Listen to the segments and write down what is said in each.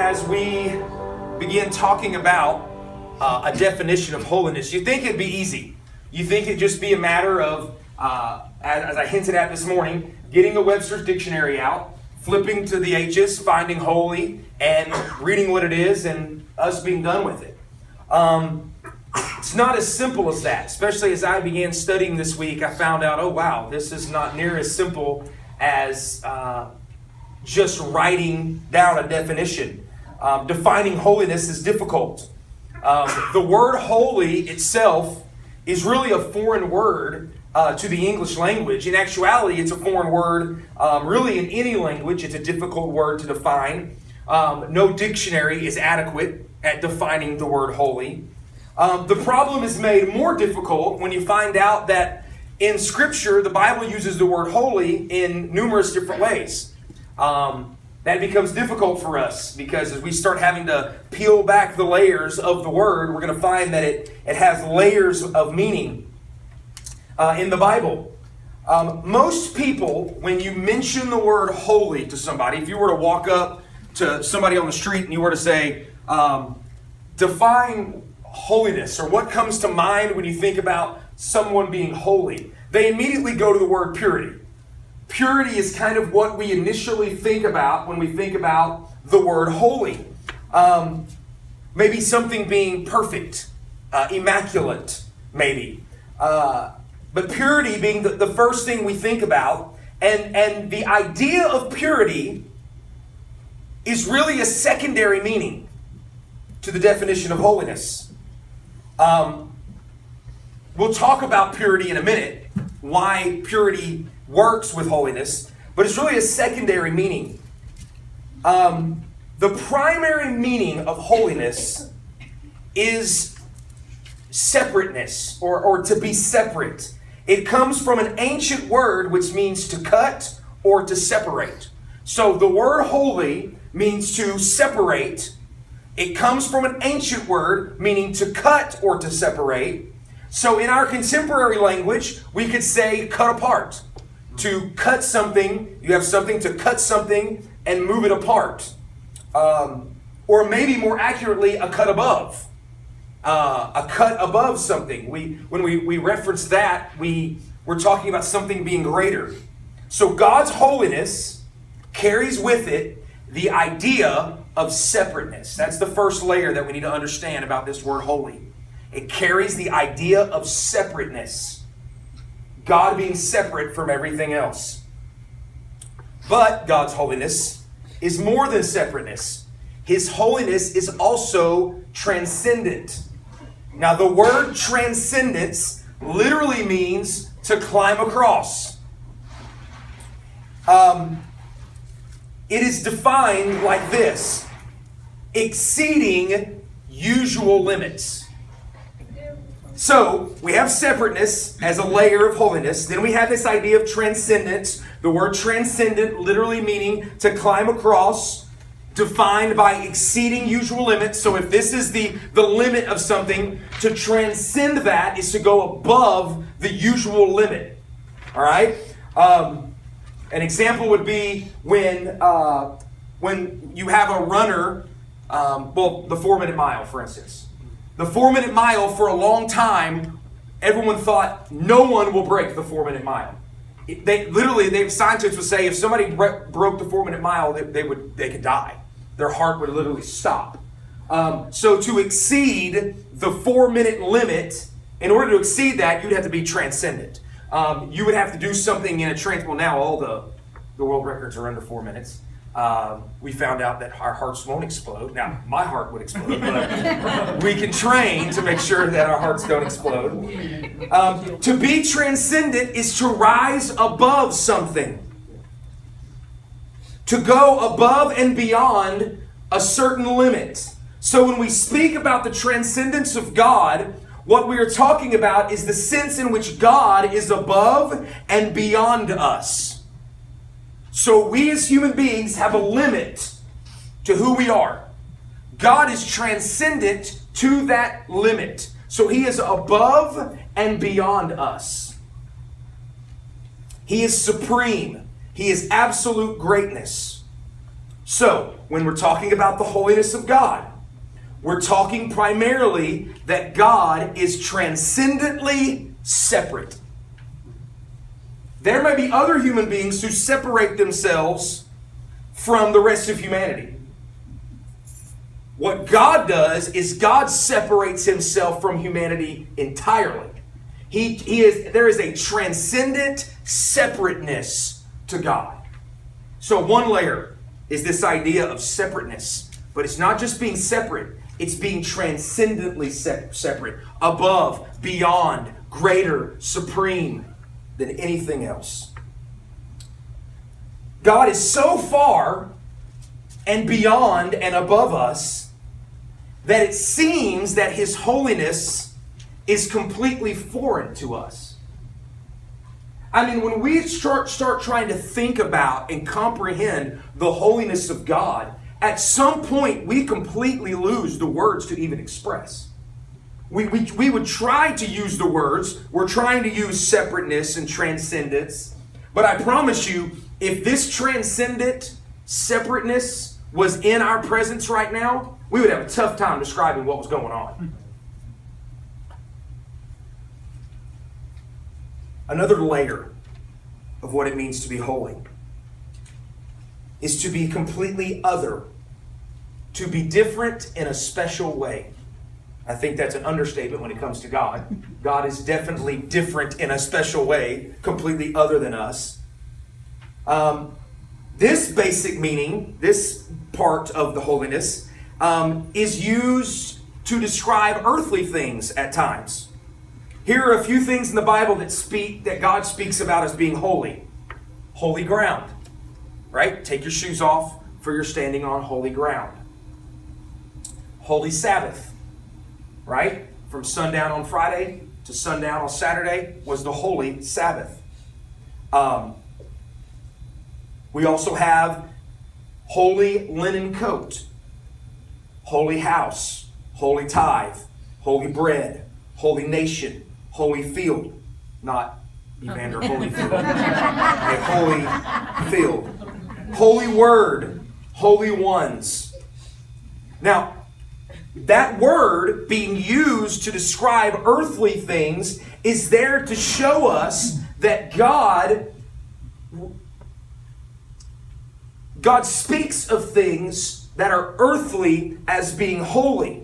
as we begin talking about a definition of holiness, you think it'd be easy. You think it'd just be a matter of, as I hinted at this morning, getting a Webster's dictionary out, flipping to the H's, finding holy, and reading what it is, and us being done with it. It's not as simple as that. Especially as I began studying this week, I found out, oh wow, this is not near as simple as just writing down a definition. Defining holiness is difficult. The word holy itself is really a foreign word to the English language. In actuality, it's a foreign word really in any language. It's a difficult word to define. No dictionary is adequate at defining the word holy. The problem is made more difficult when you find out that in Scripture, the Bible uses the word holy in numerous different ways. That becomes difficult for us because as we start having to peel back the layers of the word, we're going to find that it has layers of meaning in the Bible. Most people, when you mention the word holy to somebody, if you were to walk up to somebody on the street and you were to say, define holiness, or what comes to mind when you think about someone being holy, they immediately go to the word purity. Purity is kind of what we initially think about when we think about the word holy. Maybe something being perfect, immaculate, maybe. But purity being the first thing we think about. And the idea of purity is really a secondary meaning to the definition of holiness. We'll talk about purity in a minute, why purity works with holiness, but it's really a secondary meaning. The primary meaning of holiness is separateness, or to be separate. It comes from an ancient word which means to cut or to separate. So the word holy means to separate. It comes from an ancient word meaning to cut or to separate. So in our contemporary language, we could say cut apart. To cut something, you have something to cut something and move it apart. Or maybe more accurately, a cut above. A cut above something. When we reference that, we're talking about something being greater. So God's holiness carries with it the idea of separateness. That's the first layer that we need to understand about this word holy. It carries the idea of separateness. God being separate from everything else. But God's holiness is more than separateness. His holiness is also transcendent. Now the word transcendence literally means to climb across. It is defined like this: exceeding usual limits. So, we have separateness as a layer of holiness. Then we have this idea of transcendence. The word transcendent literally meaning to climb across, defined by exceeding usual limits. So if this is the limit of something, to transcend that is to go above the usual limit. All right? An example would be when you have a runner, the 4-minute mile, for instance. The 4-minute mile, for a long time, everyone thought no one will break the 4-minute mile. Scientists would say if somebody broke the 4-minute mile, they could die. Their heart would literally stop. So to exceed the 4-minute limit, in order to exceed that, you'd have to be transcendent. You would have to do something in a well, now all the world records are under 4 minutes. We found out that our hearts won't explode. Now, my heart would explode, but we can train to make sure that our hearts don't explode. To be transcendent is to rise above something. To go above and beyond a certain limit. So when we speak about the transcendence of God, what we are talking about is the sense in which God is above and beyond us. So we as human beings have a limit to who we are. God is transcendent to that limit. So He is above and beyond us. He is supreme. He is absolute greatness. So, when we're talking about the holiness of God, we're talking primarily that God is transcendently separate. There may be other human beings who separate themselves from the rest of humanity. What God does is God separates himself from humanity entirely. There is a transcendent separateness to God. So one layer is this idea of separateness. But it's not just being separate. It's being transcendently separate. Above, beyond, greater, supreme than anything else. God is so far and beyond and above us that it seems that his holiness is completely foreign to us. I mean, when we start trying to think about and comprehend the holiness of God, at some point we completely lose the words to even express. We would try to use the words. We're trying to use separateness and transcendence. But I promise you, if this transcendent separateness was in our presence right now, we would have a tough time describing what was going on. Another layer of what it means to be holy is to be completely other, to be different in a special way. I think that's an understatement when it comes to God. God is definitely different in a special way, completely other than us. This basic meaning, this part of the holiness, is used to describe earthly things at times. Here are a few things in the Bible that God speaks about as being holy. Holy ground, right? Take your shoes off, for you're standing on holy ground. Holy Sabbath, right? From sundown on Friday to sundown on Saturday was the holy Sabbath. We also have holy linen coat, holy house, holy tithe, holy bread, holy nation, holy field, not Evander Holyfield, a holy field, holy word, holy ones. Now, that word being used to describe earthly things is there to show us that God speaks of things that are earthly as being holy.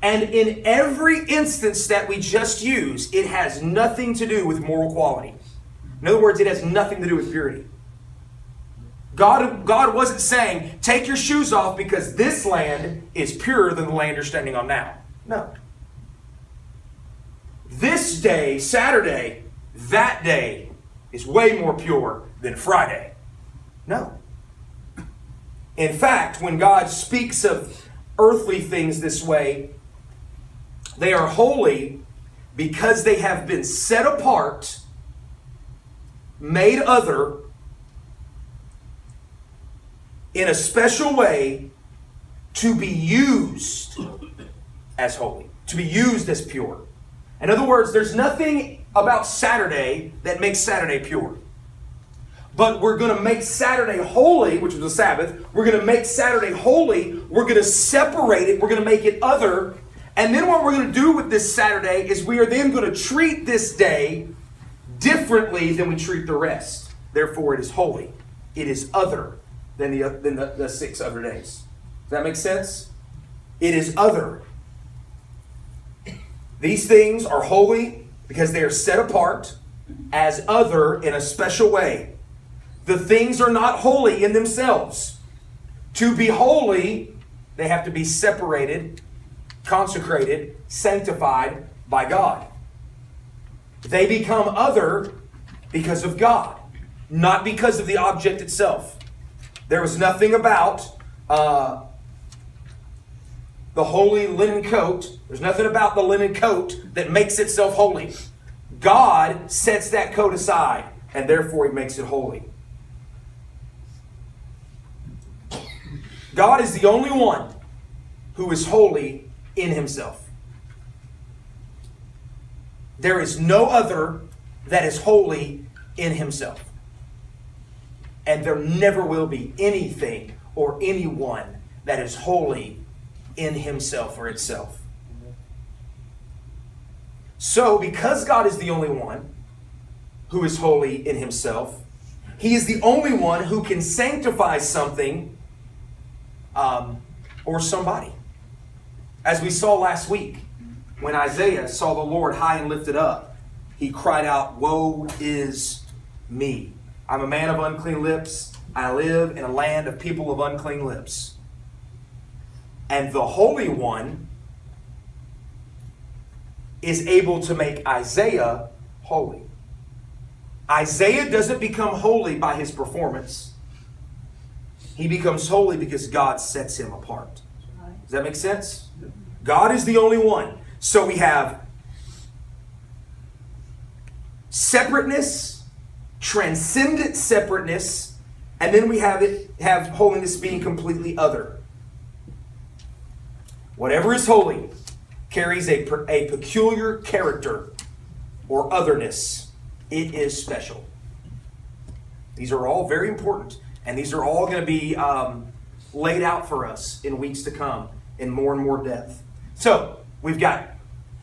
And in every instance that we just use, it has nothing to do with moral quality. In other words, it has nothing to do with purity. God wasn't saying, take your shoes off because this land is purer than the land you're standing on now. No. This day, Saturday, that day is way more pure than Friday. No. In fact, when God speaks of earthly things this way, they are holy because they have been set apart, made other, in a special way to be used as holy, to be used as pure. In other words, there's nothing about Saturday that makes Saturday pure. But we're going to make Saturday holy, which was the Sabbath. We're going to make Saturday holy. We're going to separate it. We're going to make it other. And then what we're going to do with this Saturday is we are then going to treat this day differently than we treat the rest. Therefore, it is holy. It is other than the 6 other days. Does that make sense? It is other. These things are holy because they are set apart as other in a special way. The things are not holy in themselves. To be holy, they have to be separated, consecrated, sanctified by God. They become other because of God, not because of the object itself. There was nothing about the holy linen coat. There's nothing about the linen coat that makes itself holy. God sets that coat aside, and therefore He makes it holy. God is the only one who is holy in Himself. There is no other that is holy in Himself. And there never will be anything or anyone that is holy in himself or itself. So, because God is the only one who is holy in himself, he is the only one who can sanctify something or somebody. As we saw last week, when Isaiah saw the Lord high and lifted up, he cried out, "Woe is me. I'm a man of unclean lips. I live in a land of people of unclean lips." And the Holy One is able to make Isaiah holy. Isaiah doesn't become holy by his performance. He becomes holy because God sets him apart. Does that make sense? God is the only one. So we have separateness, transcendent separateness, and then we have holiness being completely other. Whatever is holy carries a peculiar character or otherness. It is special. These are all very important, and these are all going to be laid out for us in weeks to come in more and more depth. So, we've got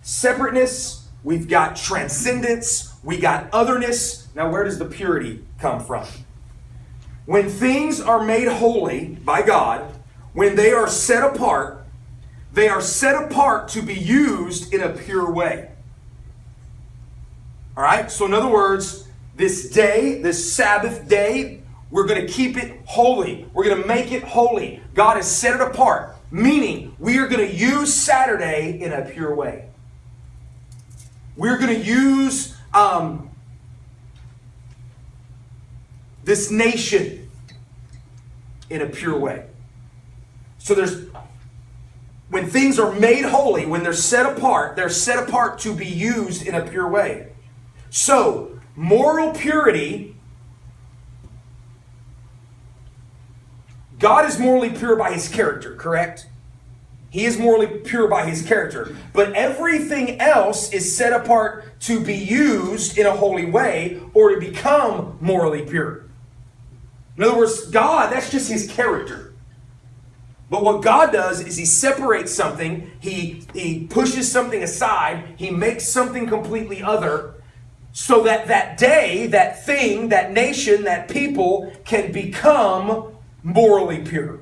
separateness, we've got transcendence, we got otherness. Now, where does the purity come from? When things are made holy by God, when they are set apart to be used in a pure way. All right? So in other words, this day, this Sabbath day, we're going to keep it holy. We're going to make it holy. God has set it apart, meaning we are going to use Saturday in a pure way. We're going to use this nation in a pure way. So when things are made holy, when they're set apart to be used in a pure way. So, moral purity, God is morally pure by his character, correct? He is morally pure by his character. But everything else is set apart to be used in a holy way or to become morally pure. In other words, God, that's just his character. But what God does is he separates something, he pushes something aside, he makes something completely other, so that that day, that thing, that nation, that people can become morally pure.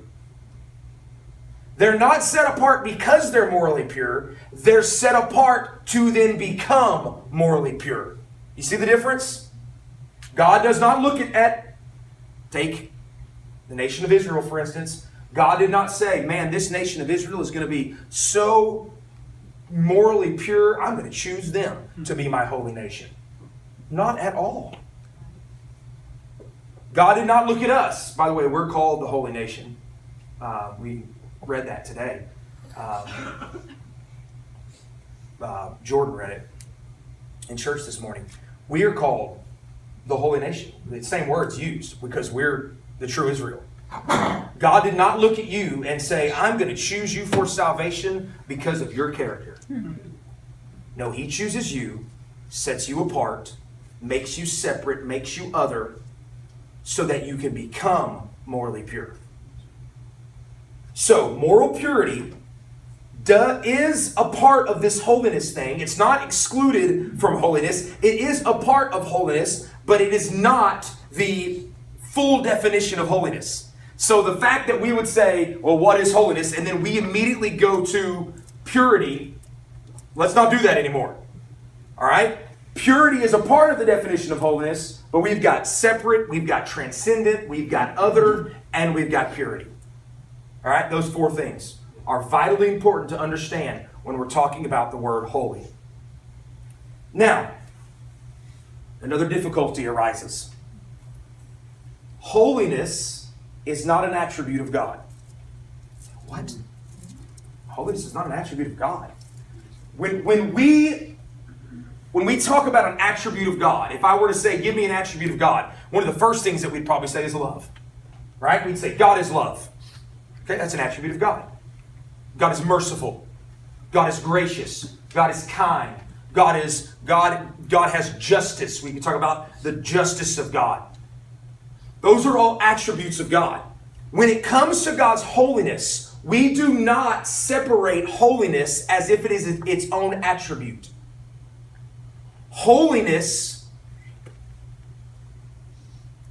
They're not set apart because they're morally pure. They're set apart to then become morally pure. You see the difference? God does not look take the nation of Israel, for instance. God did not say, man, this nation of Israel is going to be so morally pure, I'm going to choose them to be my holy nation. Not at all. God did not look at us. By the way, we're called the holy nation. We read that today. Jordan read it in church this morning. We are called the holy nation. The same words used because we're the true Israel. God did not look at you and say, I'm going to choose you for salvation because of your character. No, he chooses you, sets you apart, makes you separate, makes you other, so that you can become morally pure. So, moral purity is a part of this holiness thing. It's not excluded from holiness. It is a part of holiness, but it is not the full definition of holiness. So the fact that we would say, well, what is holiness? And then we immediately go to purity. Let's not do that anymore. All right? Purity is a part of the definition of holiness, but we've got separate, we've got transcendent, we've got other, and we've got purity. All right? Those four things are vitally important to understand when we're talking about the word holy. Now, another difficulty arises. Holiness is not an attribute of God. What? Holiness is not an attribute of God. When we talk about an attribute of God, if I were to say, give me an attribute of God, one of the first things that we'd probably say is love. Right? We'd say, God is love. Okay, that's an attribute of God. God is merciful. God is gracious. God is kind. God has justice. We can talk about the justice of God. Those are all attributes of God. When it comes to God's holiness, we do not separate holiness as if it is its own attribute. Holiness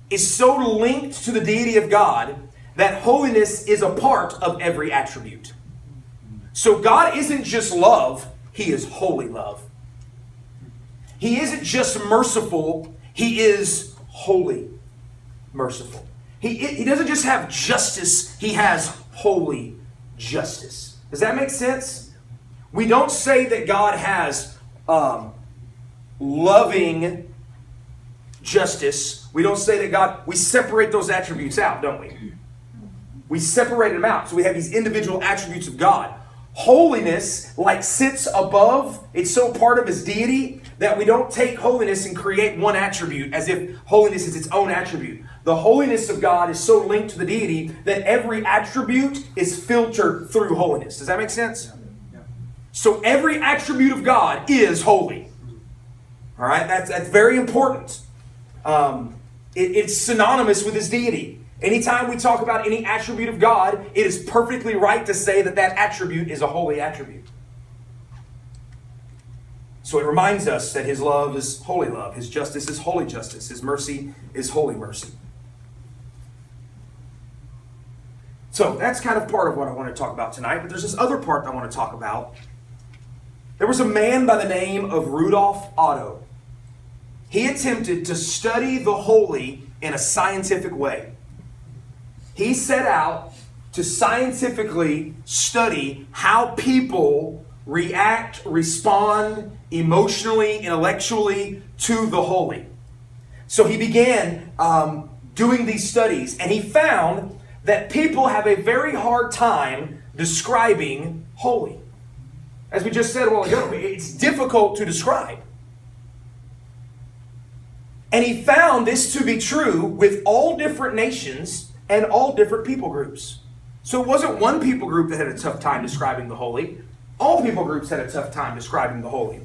is so linked to the deity of God that holiness is a part of every attribute. So God isn't just love, He is holy love. He isn't just merciful, He is holy merciful. He doesn't just have justice, He has holy justice. Does that make sense? We don't say that God has loving justice. We don't say that God, we separate those attributes out, don't we? We separate them out. So we have these individual attributes of God. Holiness, like, sits above, it's so part of His deity that we don't take holiness and create one attribute as if holiness is its own attribute. The holiness of God is so linked to the deity that every attribute is filtered through holiness. Does that make sense? Yeah. So every attribute of God is holy. All right, that's very important. It's synonymous with His deity. Anytime we talk about any attribute of God, it is perfectly right to say that that attribute is a holy attribute. So it reminds us that His love is holy love. His justice is holy justice. His mercy is holy mercy. So that's kind of part of what I want to talk about tonight. But there's this other part I want to talk about. There was a man by the name of Rudolf Otto. He attempted to study the holy in a scientific way. He set out to scientifically study how people react, respond emotionally, intellectually to the holy. So he began doing these studies, and he found that people have a very hard time describing holy. As we just said a while ago, it's difficult to describe. And he found this to be true with all different nations and all different people groups. So it wasn't one people group that had a tough time describing the holy. All people groups had a tough time describing the holy.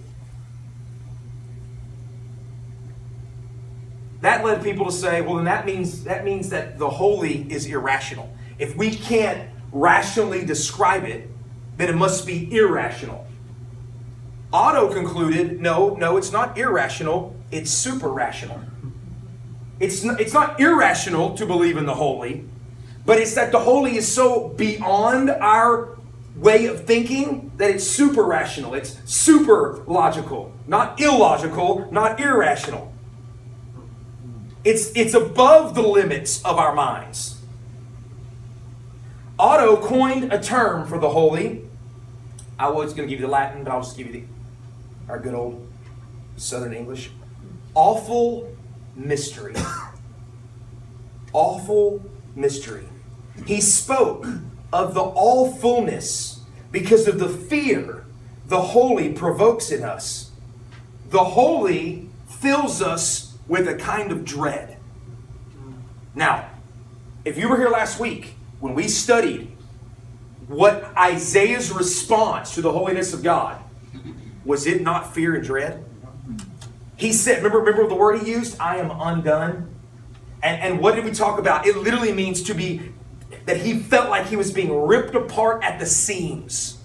That led people to say, well, then that means that the holy is irrational. If we can't rationally describe it, then it must be irrational. Otto concluded, no, it's not irrational, it's super rational. It's not irrational to believe in the holy, but it's that the holy is so beyond our way of thinking that it's super rational. It's super logical, not illogical, not irrational. It's above the limits of our minds. Otto coined a term for the holy. I was going to give you the Latin, but I'll just give you our good old Southern English. Awful mystery. Awful mystery. He spoke of the awfulness because of the fear the holy provokes in us. The holy fills us with a kind of dread. Now, if you were here last week when we studied what Isaiah's response to the holiness of God, was it not fear and dread? He said, remember the word he used? I am undone. And what did we talk about? It literally means to be, that he felt like he was being ripped apart at the seams.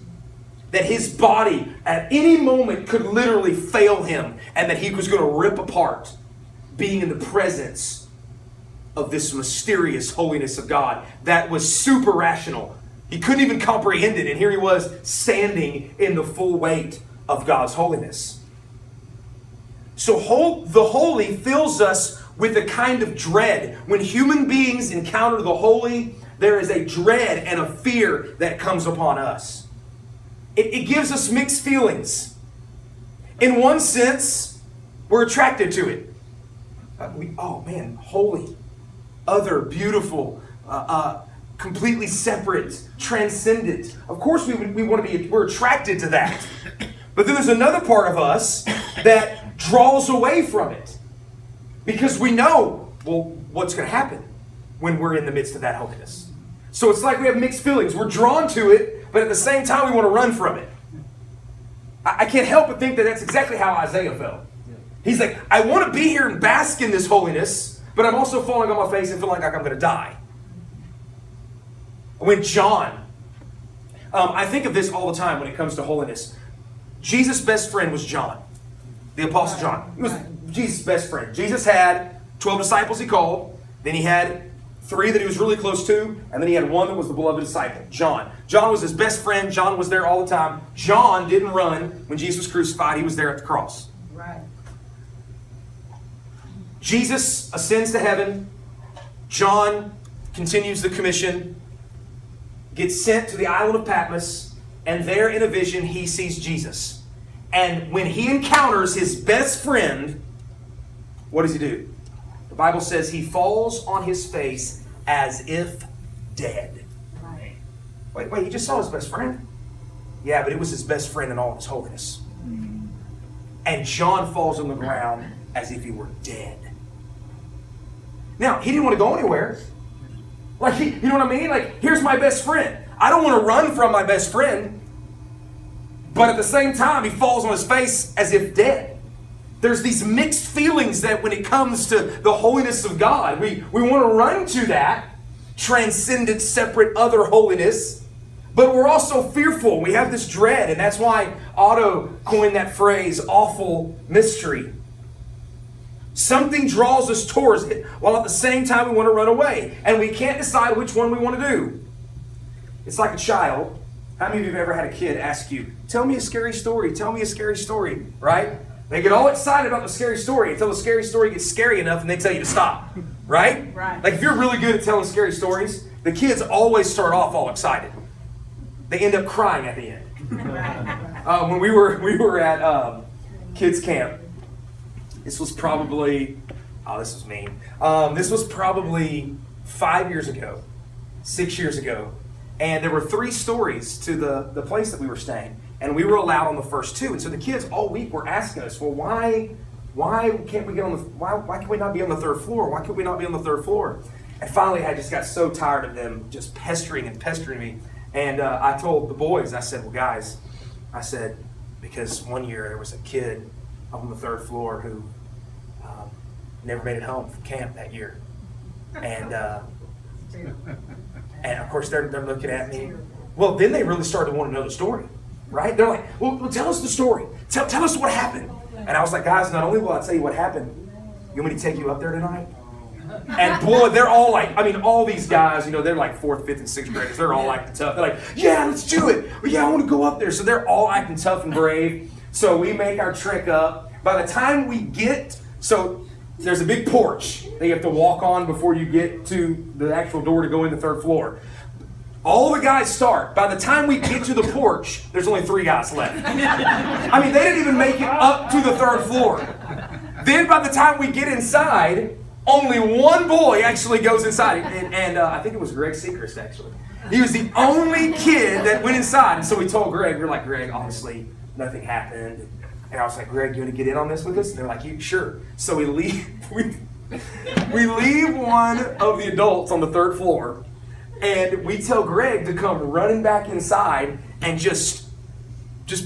That his body at any moment could literally fail him, and that he was going to rip apart, being in the presence of this mysterious holiness of God that was super rational. He couldn't even comprehend it, and here he was standing in the full weight of God's holiness. So the holy fills us with a kind of dread. When human beings encounter the holy, there is a dread and a fear that comes upon us. It gives us mixed feelings. In one sense, we're attracted to it. Oh man, holy, other, beautiful, completely separate, transcendent. Of course we're attracted to that. But then there's another part of us that draws away from it. Because we know, well, what's going to happen when we're in the midst of that holiness. So it's like we have mixed feelings. We're drawn to it, but at the same time we want to run from it. I can't help but think that that's exactly how Isaiah felt. He's like, I want to be here and bask in this holiness, but I'm also falling on my face and feeling like I'm going to die. When John, I think of this all the time when it comes to holiness. Jesus' best friend was John, the Apostle John. He was Jesus' best friend. Jesus had 12 disciples he called. Then he had 3 that he was really close to. And then he had 1 that was the beloved disciple, John. John was his best friend. John was there all the time. John didn't run when Jesus was crucified. He was there at the cross. Right. Jesus ascends to heaven. John continues the commission, gets sent to the island of Patmos, and there in a vision he sees Jesus. And when he encounters his best friend, what does he do? The Bible says he falls on his face as if dead. Right. Wait, he just saw his best friend? Yeah, but it was his best friend in all of his holiness. And John falls on the ground as if he were dead. Now, he didn't want to go anywhere. Like, you know what I mean? Like, here's my best friend. I don't want to run from my best friend. But at the same time, he falls on his face as if dead. There's these mixed feelings that when it comes to the holiness of God, we want to run to that transcendent, separate, other holiness. But we're also fearful. We have this dread. And that's why Otto coined that phrase, awful mystery. Something draws us towards it, while at the same time we want to run away. And we can't decide which one we want to do. It's like a child. How many of you have ever had a kid ask you, tell me a scary story, tell me a scary story, right? They get all excited about the scary story until the scary story gets scary enough and they tell you to stop, right? Right. Like if you're really good at telling scary stories, the kids always start off all excited. They end up crying at the end. When we were at kids camp, this was probably, this was mean. This was probably 5 years ago, 6 years ago. And there were 3 stories to the place that we were staying. And we were allowed on the first 2. And so the kids all week were asking us, well, why can't we get on why can we not be on the 3rd floor? Why can we not be on the 3rd floor? And finally, I just got so tired of them just pestering me. And I told the boys, I said, well, guys, I said, because one year there was a kid on the 3rd floor who never made it home from camp that year. And of course, they're looking at me. Well, then they really started to want to know the story, right? They're like, well tell us the story. Tell us what happened. And I was like, guys, not only will I tell you what happened, you want me to take you up there tonight? And boy, they're all like, I mean, all these guys, you know, they're like 4th, 5th, and 6th graders. They're all acting tough. They're like, yeah, let's do it. Well, yeah, I want to go up there. So they're all acting tough and brave. So we make our trek up. By the time we get, so there's a big porch that you have to walk on before you get to the actual door to go in the 3rd floor. All the guys start. By the time we get to the porch, there's only 3 guys left. I mean, they didn't even make it up to the 3rd floor. Then by the time we get inside, only 1 boy actually goes inside. And I think it was Greg Seacrest, actually. He was the only kid that went inside. And so we told Greg, we're like, Greg, honestly, nothing happened. And I was like, Greg, you want to get in on this with us? And they're like, sure. So we leave one of the adults on the 3rd floor. And we tell Greg to come running back inside and just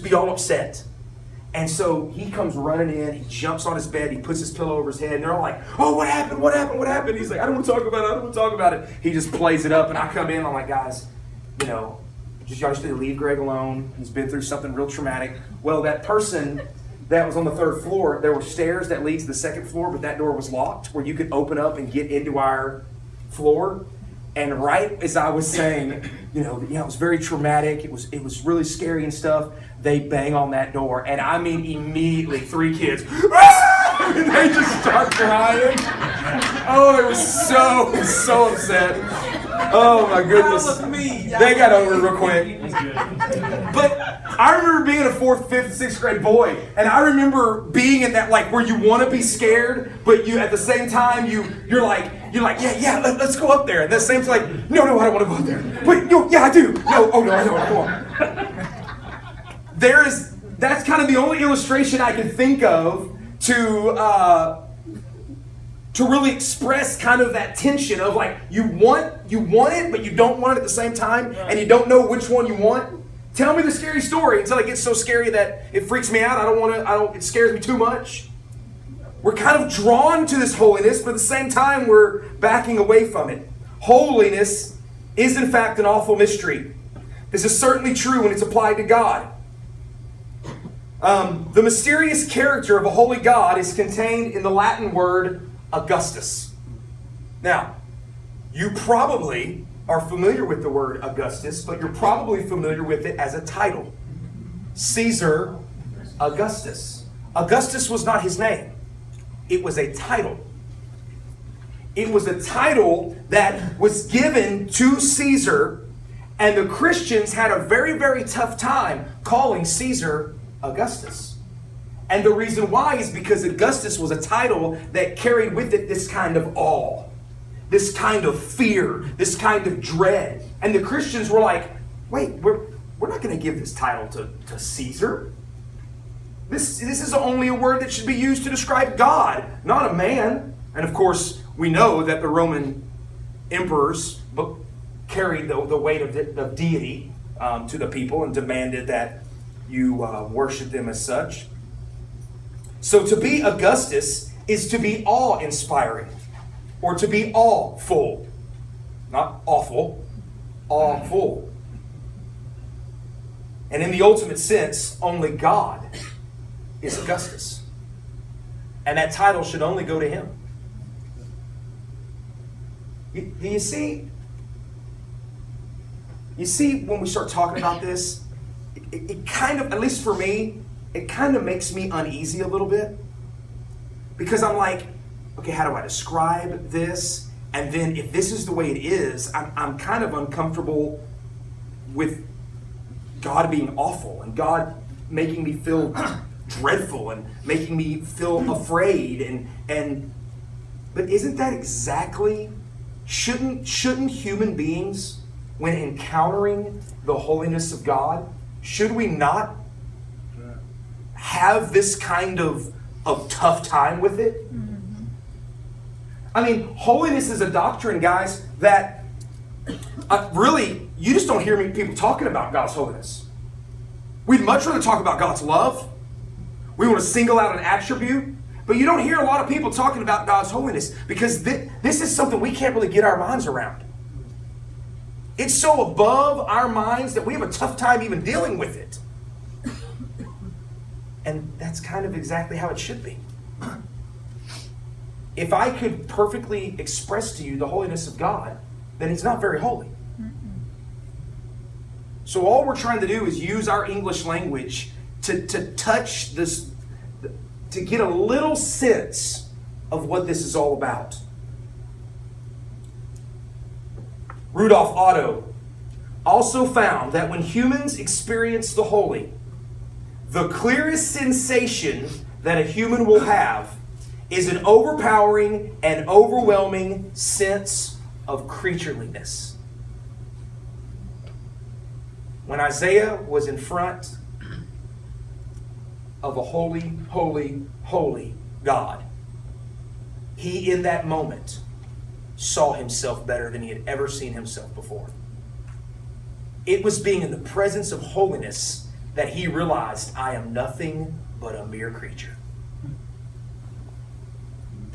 be all upset. And so he comes running in, he jumps on his bed, he puts his pillow over his head, and they're all like, oh, what happened? What happened? What happened? He's like, I don't want to talk about it. He just plays it up, and I come in, I'm like, guys, you know, y'all just need to leave Greg alone. He's been through something real traumatic. Well, that person that was on the 3rd floor, there were stairs that lead to the 2nd floor, but that door was locked where you could open up and get into our floor. And right as I was saying, you know, it was very traumatic. It was really scary and stuff. They bang on that door, and I mean immediately 3 kids, and they just start crying. Oh, they were so upset. Oh my goodness, they got over it real quick. But I remember being a 4th, 5th, 6th grade boy, and I remember being in that like where you want to be scared, but you at the same time you're like, yeah, let's go up there. And the same time, like, no, I don't want to go up there. But yeah, I do. No, oh no, I don't. Come on. That's kind of the only illustration I can think of to really express kind of that tension of like you want it, but you don't want it at the same time, and you don't know which one you want. Tell me the scary story until it gets so scary that it freaks me out. It scares me too much. We're kind of drawn to this holiness, but at the same time, we're backing away from it. Holiness is, in fact, an awful mystery. This is certainly true when it's applied to God. The mysterious character of a holy God is contained in the Latin word Augustus. Now, you probably are familiar with the word Augustus, but you're probably familiar with it as a title. Caesar Augustus. Augustus was not his name. It was a title. It was a title that was given to Caesar, and the Christians had a very, very tough time calling Caesar Augustus. And the reason why is because Augustus was a title that carried with it this kind of awe, this kind of fear, this kind of dread. And the Christians were like, wait, we're not going to give this title to Caesar. This is only a word that should be used to describe God, not a man. And of course, we know that the Roman emperors carried the weight of deity to the people and demanded that you worship them as such. So to be Augustus is to be awe-inspiring, or to be awful. Not awful, awful. And in the ultimate sense, only God is Augustus. And that title should only go to him. Do you see? You see, when we start talking about this, it kind of, at least for me, it kind of makes me uneasy a little bit. Because I'm like, okay, how do I describe this? And then if this is the way it is, I'm kind of uncomfortable with God being awful and God making me feel dreadful and making me feel afraid. But isn't that exactly, shouldn't human beings, when encountering the holiness of God, should we not have this kind of tough time with it? Mm-hmm. I mean, holiness is a doctrine, guys, that really, you just don't hear people talking about God's holiness. We'd much rather talk about God's love. We want to single out an attribute. But you don't hear a lot of people talking about God's holiness because this is something we can't really get our minds around. It's so above our minds that we have a tough time even dealing with it. And that's kind of exactly how it should be. If I could perfectly express to you the holiness of God, then He's not very holy. So all we're trying to do is use our English language to touch this, to get a little sense of what this is all about. Rudolf Otto also found that when humans experience the holy, the clearest sensation that a human will have is an overpowering and overwhelming sense of creatureliness. When Isaiah was in front of a holy, holy, holy God, he in that moment saw himself better than he had ever seen himself before. It was being in the presence of holiness that he realized, I am nothing but a mere creature.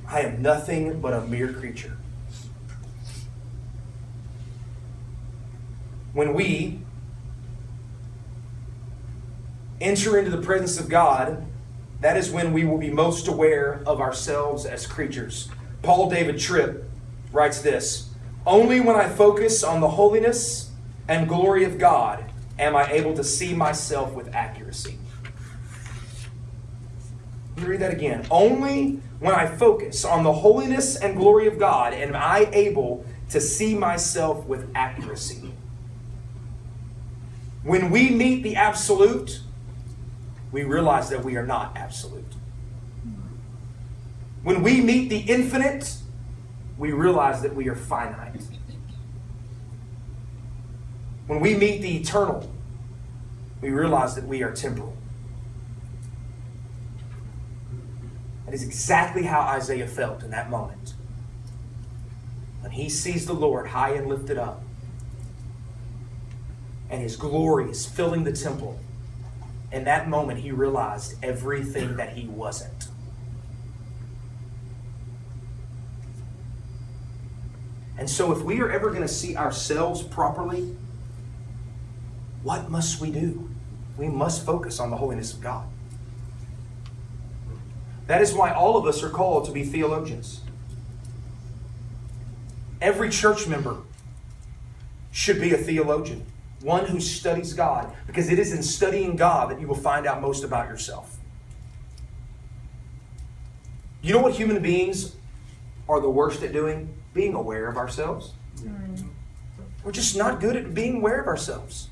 I am nothing but a mere creature. When we enter into the presence of God, that is when we will be most aware of ourselves as creatures. Paul David Tripp writes this: only when I focus on the holiness and glory of God am I able to see myself with accuracy. Let me read that again. Only when I focus on the holiness and glory of God am I able to see myself with accuracy. When we meet the absolute, we realize that we are not absolute. When we meet the infinite, we realize that we are finite. When we meet the eternal, we realize that we are temporal. That is exactly how Isaiah felt in that moment. When he sees the Lord high and lifted up, and His glory is filling the temple, in that moment he realized everything that he wasn't. And so if we are ever going to see ourselves properly, what must we do? We must focus on the holiness of God. That is why all of us are called to be theologians. Every church member should be a theologian, one who studies God, because it is in studying God that you will find out most about yourself. You know what human beings are the worst at doing? Being aware of ourselves. We're just not good at being aware of ourselves.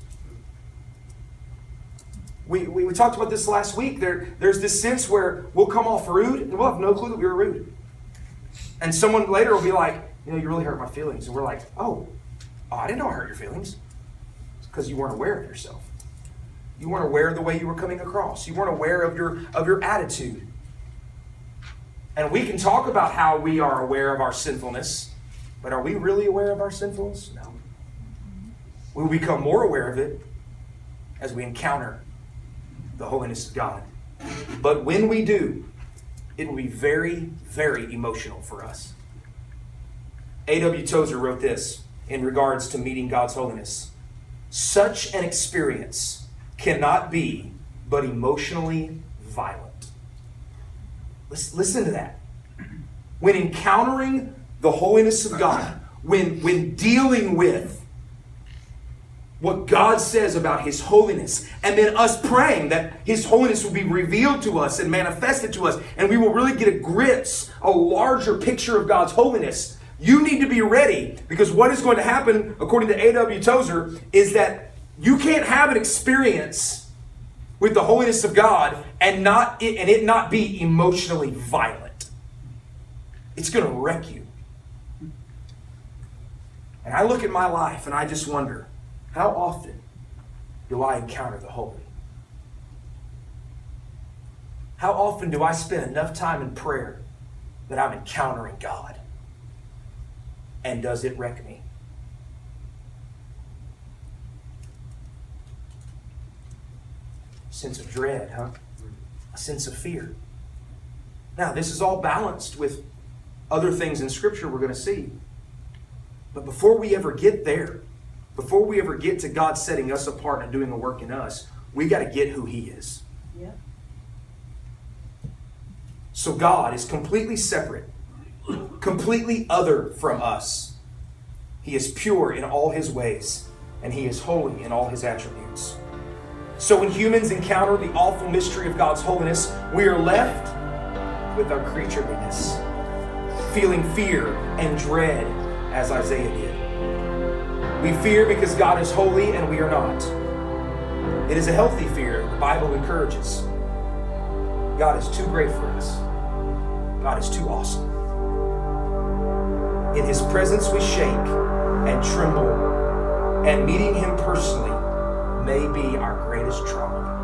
We talked about this last week. There's this sense where we'll come off rude and we'll have no clue that we were rude. And someone later will be like, you really hurt my feelings. And we're like, oh, I didn't know I hurt your feelings. It's because you weren't aware of yourself. You weren't aware of the way you were coming across. You weren't aware of your attitude. And we can talk about how we are aware of our sinfulness, but are we really aware of our sinfulness? No. We will become more aware of it as we encounter the holiness of God. But when we do, it will be very, very emotional for us. A.W. Tozer wrote this in regards to meeting God's holiness. Such an experience cannot be but emotionally violent. Listen to that. When encountering the holiness of God, when dealing with what God says about His holiness, and then us praying that His holiness will be revealed to us and manifested to us, and we will really get a larger picture of God's holiness, you need to be ready, because what is going to happen, according to A.W. Tozer, is that you can't have an experience with the holiness of God and it not be emotionally violent. It's going to wreck you. And I look at my life and I just wonder, how often do I encounter the holy? How often do I spend enough time in prayer that I'm encountering God? And does it wreck me? A sense of dread, huh? A sense of fear. Now, this is all balanced with other things in Scripture we're going to see. But before we ever get there, before we ever get to God setting us apart and doing a work in us, we got to get who He is. Yeah. So God is completely separate, completely other from us. He is pure in all His ways, and He is holy in all His attributes. So when humans encounter the awful mystery of God's holiness, we are left with our creatureliness, feeling fear and dread as Isaiah did. We fear because God is holy and we are not. It is a healthy fear the Bible encourages. God is too great for us. God is too awesome. In His presence we shake and tremble, and meeting Him personally may be our greatest trauma.